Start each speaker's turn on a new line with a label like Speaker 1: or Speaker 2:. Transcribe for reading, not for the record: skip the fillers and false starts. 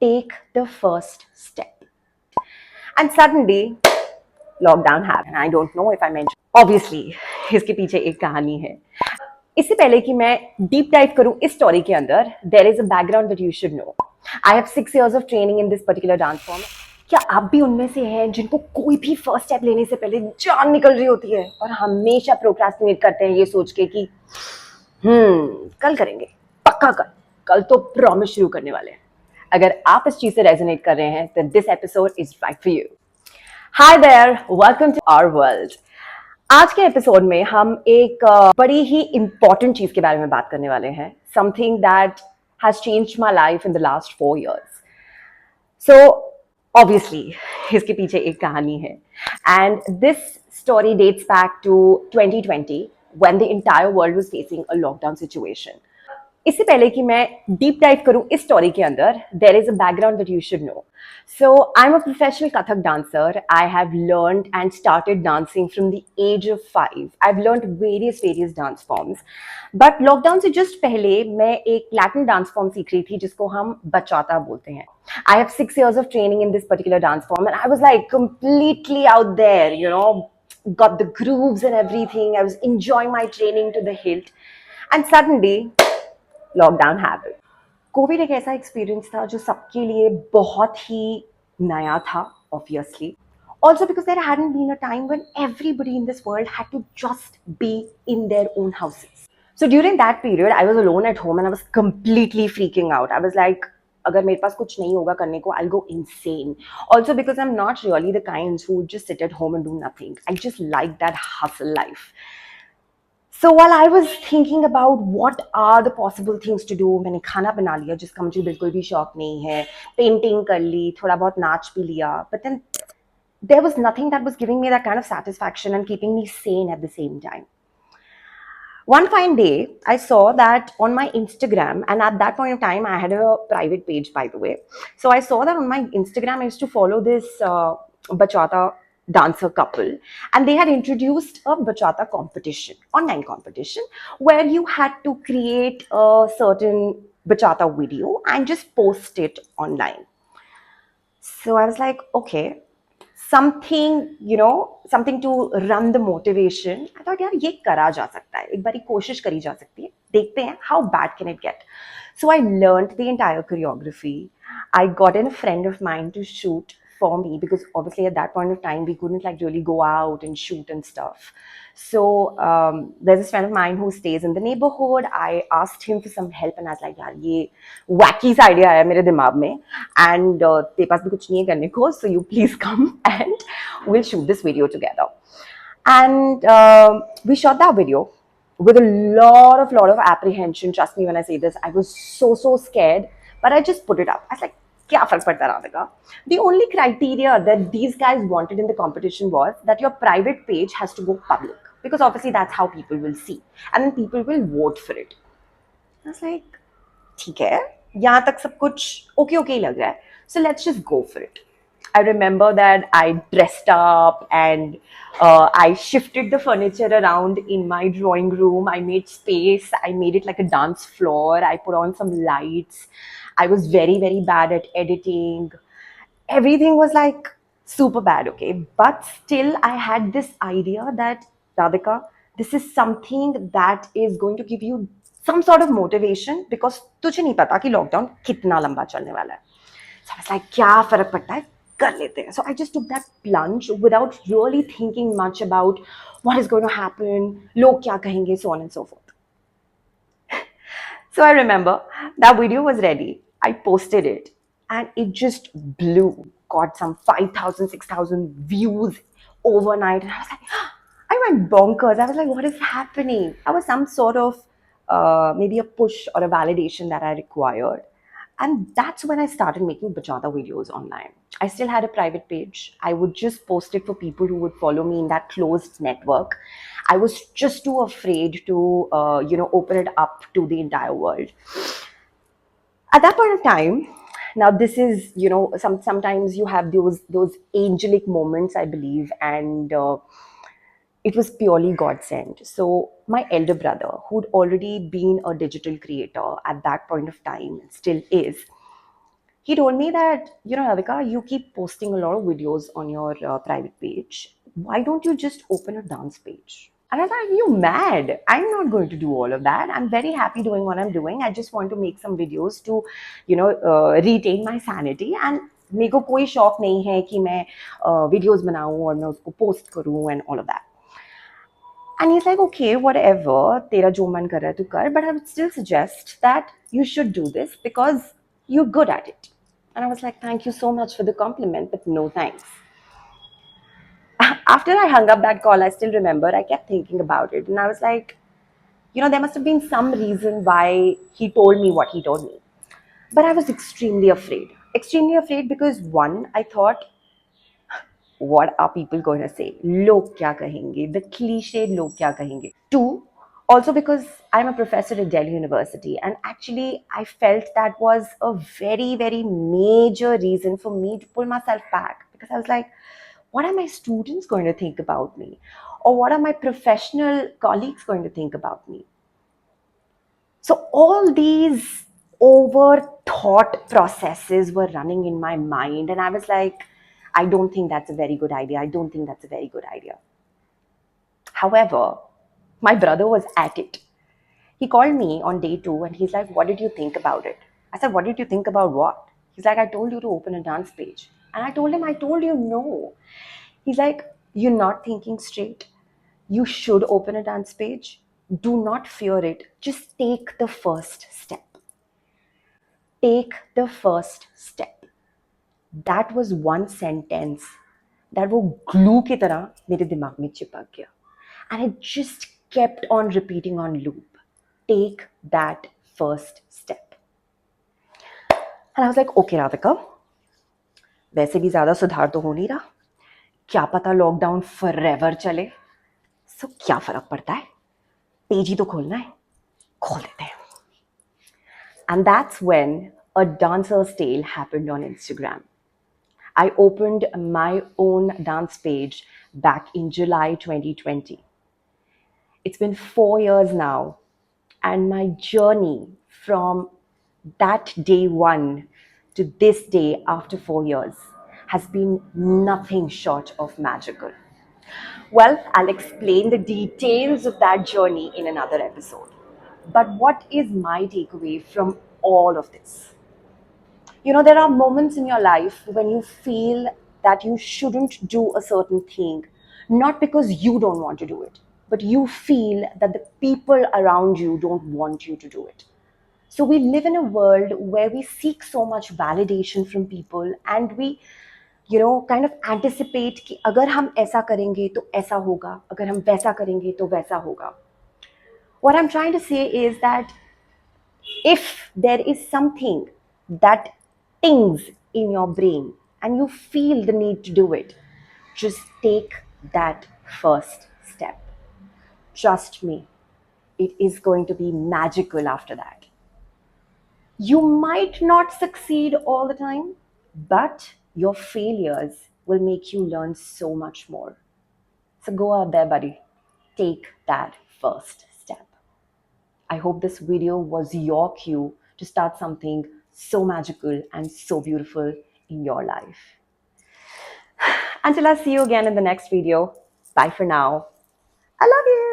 Speaker 1: take the first step. And suddenly, lockdown happened. I don't know if I mentioned. Obviously, इसके पीछे एक कहानी है. इससे पहले कि मैं डीप डाइव करूं इस स्टोरी के अंदर, there is a background that you should know. I have 6 years of training in this particular dance form. क्या आप भी उनमें से हैं जिनको कोई भी फर्स्ट स्टेप लेने से पहले जान निकल रही होती है और हमेशा प्रोक्रास्टिनेट करते हैं ये सोच के कि कल करेंगे, पक्का कल तो प्रॉमिस शुरू करने वाले हैं. अगर आप इस चीज से रेजोनेट कर रहे हैं तो this episode is right for you. Hi there, welcome to our world. आज के एपिसोड में हम एक बड़ी ही इंपॉर्टेंट चीज के बारे में बात करने वाले हैं. Something that has changed my life in the last 4 years. So obviously इसके पीछे एक कहानी है. And this story dates back to 2020 when the entire world was facing a lockdown situation. इससे पहले कि मैं डीप डाइव करूं इस स्टोरी के अंदर, there is a background that you should know. So I'm a professional Kathak dancer. I have learned and started dancing from the age of 5. I've learned various dance forms. But lockdown से just पहले मैं एक Latin dance form सीख रही थी जिसको हम bachata बोलते हैं. I have 6 years of training in this particular dance form and I was like completely out there, got the grooves and everything. I was enjoying my training to the hilt. And suddenly, lockdown happened. Covid एक ऐसा experience था जो सबके लिए बहुत ही नया था, obviously. Also because there hadn't been a time when everybody in this world had to just be in their own houses. So during that period, I was alone at home and I was completely freaking out. I was like, अगर मेरे पास कुछ नहीं होगा करने को, I'll go insane. Also because I'm not really the kinds who just sit at home and do nothing. I just like that hustle life. So while I was thinking about what are the possible things to do, मैंने खाना बना लिया जिसका मुझे बिल्कुल भी शौक नहीं है, पेंटिंग कर ली, थोड़ा बहुत नाच भी लिया, but then there was nothing that was giving me that kind of satisfaction and keeping me sane at the same time. One fine day, I saw that on my Instagram, and at that point of time, I had a private page, by the way. So I saw that on my Instagram, I used to follow this bachata dancer couple, and they had introduced a bachata competition, online competition, where you had to create a certain bachata video and just post it online. So I was like, okay, something to run the motivation. I thought, यार ये करा जा सकता है, एक बारी कोशिश करी जा सकती है, देखते हैं how bad can it get. So I learned the entire choreography. I got in a friend of mine to shoot for me because obviously at that point of time we couldn't like really go out and shoot and stuff. So there's this friend of mine who stays in the neighborhood. I asked him for some help and I was like, यार ये wacky सा idea आया मेरे दिमाग में and तेरे पास भी कुछ नहीं है करने को, so you please come and we'll shoot this video together. And we shot that video with a lot of apprehension. Trust me when I say this, I was so scared, but I just put it up. I was like, क्या फर्क पड़ता Radhika? The only criteria that these guys wanted in the competition was that your private page has to go public because obviously that's how people will see and then people will vote for it. I was like, ठीक है, यहाँ तक सब कुछ okay ही लग रहा है. So let's just go for it. I remember that I dressed up and I shifted the furniture around in my drawing room. I made space. I made it like a dance floor. I put on some lights. I was very bad at editing. Everything was like super bad, okay? But still, I had this idea that, Radhika, this is something that is going to give you some sort of motivation because तुझे नहीं पता कि lockdown कितना लंबा चलने वाला है. So I was like, क्या फर्क पड़ता है, कर लेते हैं. So I just took that plunge without really thinking much about what is going to happen, लोग क्या कहेंगे, so on and so forth. So I remember that video was ready. I posted it and it just blew. Got some 5,000, 6,000 views overnight. And I was like, I went bonkers. I was like, what is happening? That was some sort of maybe a push or a validation that I required. And that's when I started making bachata videos online. I still had a private page. I would just post it for people who would follow me in that closed network. I was just too afraid to, open it up to the entire world. At that point of time, now this is, sometimes you have those angelic moments, I believe, and it was purely God sent. So my elder brother, who'd already been a digital creator at that point of time, still is, He told me that, Radhika, you keep posting a lot of videos on your private page. Why don't you just open a dance page? And I was like, you mad? I'm not going to do all of that. I'm very happy doing what I'm doing. I just want to make some videos to, retain my sanity. And मेरे को कोई शौक नहीं है कि मैं videos बनाऊं और मैं उसको post करूं and all of that. And he's like, okay, whatever, तेरा जो मन कर रहा है तू कर, but I would still suggest that you should do this because you're good at it. And I was like, thank you so much for the compliment, but no thanks. After I hung up that call, I still remember, I kept thinking about it. And I was like, there must have been some reason why he told me what he told me. But I was extremely afraid. Extremely afraid because one, I thought, what are people going to say? Log kya kahenge? The cliche log kya kahenge? Two, also because I'm a professor at Delhi University, and actually I felt that was a very, very major reason for me to pull myself back, because I was like, what are my students going to think about me? Or what are my professional colleagues going to think about me? So all these overthought processes were running in my mind, and I was like, I don't think that's a very good idea. I don't think that's a very good idea. However, my brother was at it. He called me on day 2 and he's like, what did you think about it? I said, what did you think about what? He's like, I told you to open a dance page. And I told him, I told you no. He's like, you're not thinking straight. You should open a dance page. Do not fear it. Just take the first step. Take the first step. That was one sentence that वो glue की तरह मेरे दिमाग में चिपक गया. And it just kept on repeating on loop. Take that first step. And I was like, okay, Radhika, वैसे भी ज़्यादा सुधार तो हो नहीं रहा. क्या पता लॉकडाउन forever चले. So क्या फर्क पड़ता है? पेज ही तो खोलना है. खोल देते हैं. And that's when a dancer's tale happened on Instagram. I opened my own dance page back in July 2020. It's been 4 years now, and my journey from that day one to this day after 4 years has been nothing short of magical. Well, I'll explain the details of that journey in another episode. But what is my takeaway from all of this? There are moments in your life when you feel that you shouldn't do a certain thing, not because you don't want to do it, but you feel that the people around you don't want you to do it. So we live in a world where we seek so much validation from people, and we kind of anticipate कि अगर हम ऐसा करेंगे तो ऐसा होगा, अगर हम वैसा करेंगे तो वैसा होगा. What I'm trying to say is that if there is something that tings in your brain and you feel the need to do it, just take that first step. Trust me, it is going to be magical after that. You might not succeed all the time, but your failures will make you learn so much more. So go out there, buddy. Take that first step. I hope this video was your cue to start something so magical and so beautiful in your life. Until I see you again in the next video, bye for now. I love you.